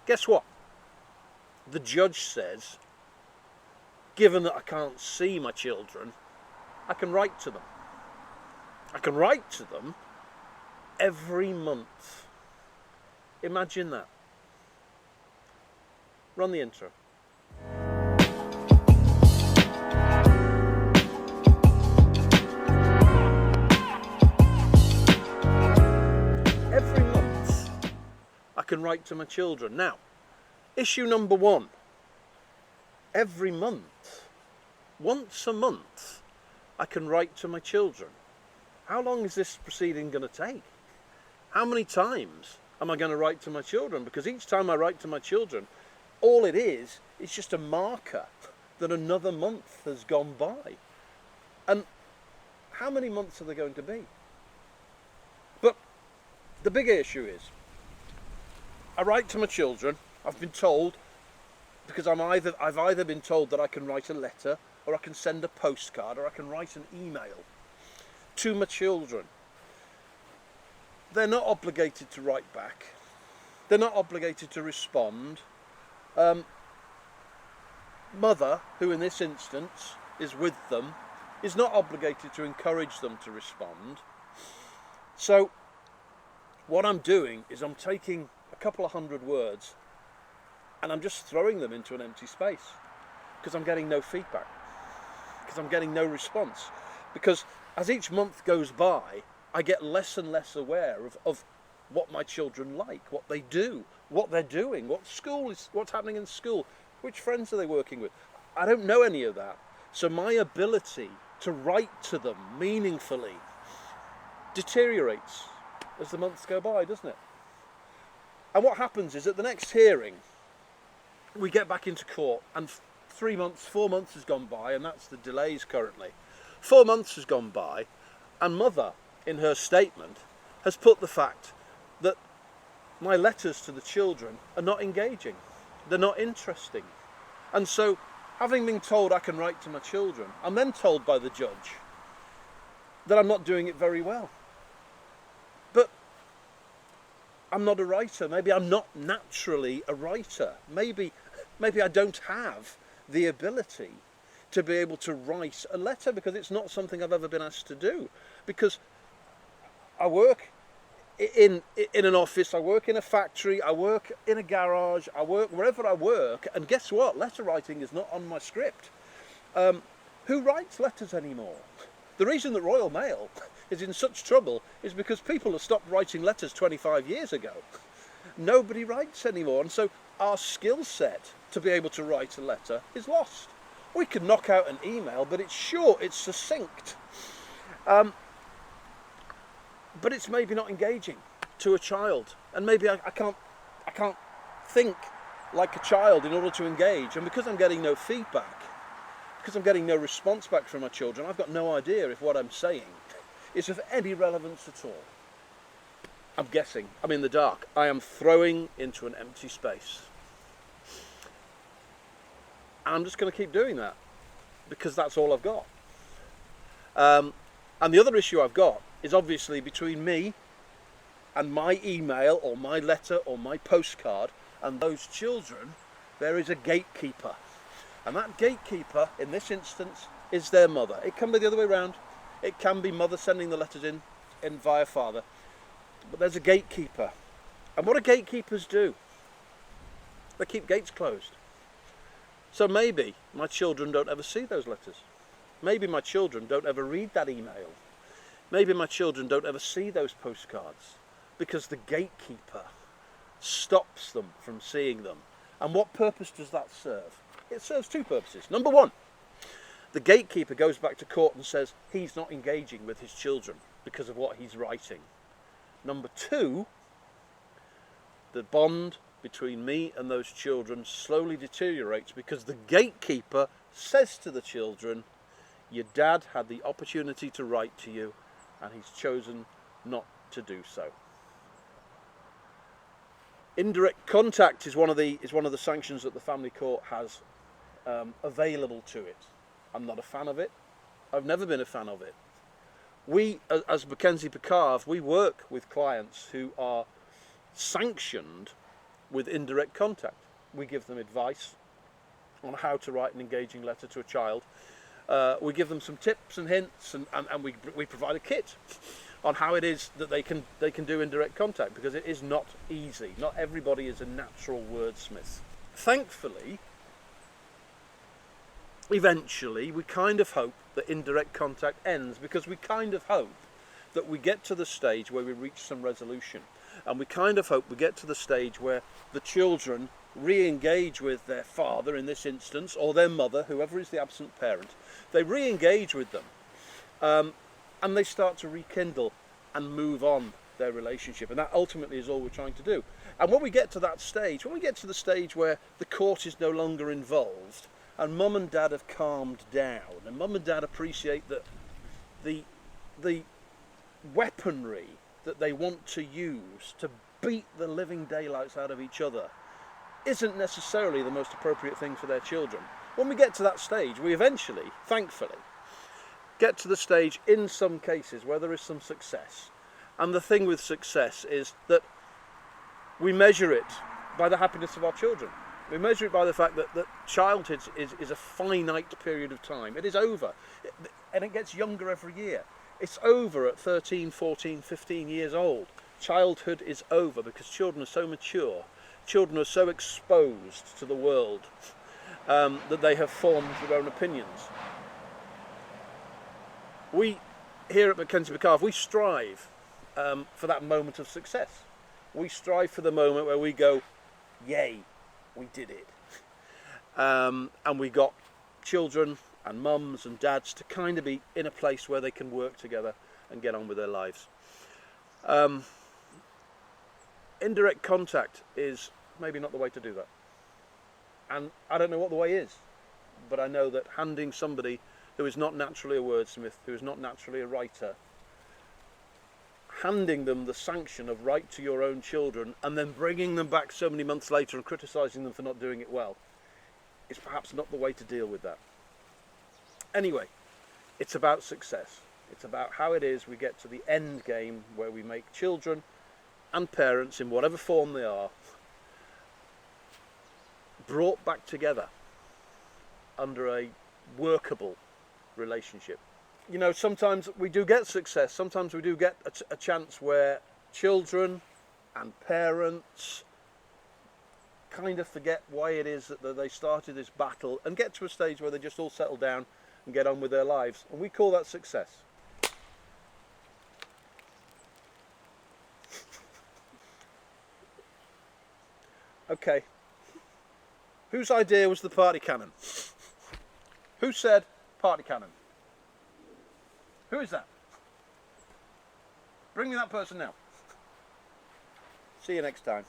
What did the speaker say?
Guess what? The judge says, given that I can't see my children, I can write to them. I can write to them every month. Imagine that. Run the intro. Every month I can write to my children. Now, issue number one. Every month, once a month, I can write to my children. How long is this proceeding going to take? How many times am I going to write to my children? Because each time I write to my children, all it is just a marker that another month has gone by. And how many months are there going to be? But the bigger issue is, I write to my children. I've been told, because I've either been told that I can write a letter, or I can send a postcard, or I can write an email to my children. They're not obligated to write back. They're not obligated to respond. Mother, who in this instance is with them, is not obligated to encourage them to respond. So what I'm doing is I'm taking a couple of hundred words and I'm just throwing them into an empty space, because I'm getting no feedback, because I'm getting no response. Because as each month goes by, I get less and less aware of what my children like, what they do, what they're doing, what's happening in school, which friends are they working with. I don't know any of that. So my ability to write to them meaningfully deteriorates as the months go by, doesn't it? And what happens is at the next hearing, we get back into court, and 4 months has gone by, and that's the delays currently. 4 months has gone by, and Mother, in her statement, has put the fact that my letters to the children are not engaging. They're not interesting. And so, having been told I can write to my children, I'm then told by the judge that I'm not doing it very well. But I'm not a writer. Maybe I'm not naturally a writer. Maybe I don't have the ability to be able to write a letter, because it's not something I've ever been asked to do. Because I work in an office, I work in a factory, I work in a garage, I work wherever I work, and guess what? Letter writing is not on my script. Who writes letters anymore? The reason that Royal Mail is in such trouble is because people have stopped writing letters 25 years ago. Nobody writes anymore, and so our skill set to be able to write a letter is lost. We can knock out an email, but it's short, it's succinct. But it's maybe not engaging to a child, and maybe I can't think like a child in order to engage. And because I'm getting no feedback, because I'm getting no response back from my children, I've got no idea if what I'm saying is of any relevance at all. I'm guessing. I'm in the dark. I am throwing into an empty space. And I'm just going to keep doing that, because that's all I've got. And the other issue I've got is obviously between me and my email or my letter or my postcard and those children, there is a gatekeeper. And that gatekeeper, in this instance, is their mother. It can be the other way around. It can be mother sending the letters in via father. But there's a gatekeeper. And what do gatekeepers do? They keep gates closed. So maybe my children don't ever see those letters. Maybe my children don't ever read that email. Maybe my children don't ever see those postcards, because the gatekeeper stops them from seeing them. And what purpose does that serve? It serves two purposes. Number one, the gatekeeper goes back to court and says he's not engaging with his children because of what he's writing. Number two, the bond between me and those children slowly deteriorates, because the gatekeeper says to the children, your dad had the opportunity to write to you and he's chosen not to do so. Indirect contact is one of the sanctions that the family court has available to it. I'm not a fan of it. I've never been a fan of it. We, as McKenzie Picave, we work with clients who are sanctioned with indirect contact. We give them advice on how to write an engaging letter to a child. We give them some tips and hints, and we provide a kit on how it is that they can do indirect contact, because it is not easy. Not everybody is a natural wordsmith. Thankfully, eventually we kind of hope that indirect contact ends, because we kind of hope that we get to the stage where we reach some resolution, and we kind of hope we get to the stage where the children re-engage with their father in this instance, or their mother, whoever is the absent parent. They re-engage with them, and they start to rekindle and move on their relationship, and that ultimately is all we're trying to do. And when we get to that stage, when we get to the stage where the court is no longer involved, and mum and dad have calmed down, and mum and dad appreciate that the weaponry that they want to use to beat the living daylights out of each other isn't necessarily the most appropriate thing for their children. When we get to that stage, we eventually, thankfully, get to the stage in some cases where there is some success. And the thing with success is that we measure it by the happiness of our children. We measure it by the fact that childhood is a finite period of time. It is over, and it gets younger every year. It's over at 13, 14, 15 years old. Childhood is over because children are so mature. Children are so exposed to the world that they have formed their own opinions. We, here at McKenzie Picave, we strive for that moment of success. We strive for the moment where we go, yay, we did it. And we got children and mums and dads to kind of be in a place where they can work together and get on with their lives. Indirect contact is maybe not the way to do that. And I don't know what the way is, but I know that handing somebody who is not naturally a wordsmith, who is not naturally a writer, handing them the sanction of write to your own children and then bringing them back so many months later and criticising them for not doing it well is perhaps not the way to deal with that. Anyway, it's about success. It's about how it is we get to the end game where we make children and parents, in whatever form they are, brought back together under a workable relationship. You know, sometimes we do get success, sometimes we do get a chance where children and parents kind of forget why it is that they started this battle and get to a stage where they just all settle down and get on with their lives, and we call that success. Okay, whose idea was the party cannon? Who said party cannon? Who is that? Bring me that person now. See you next time.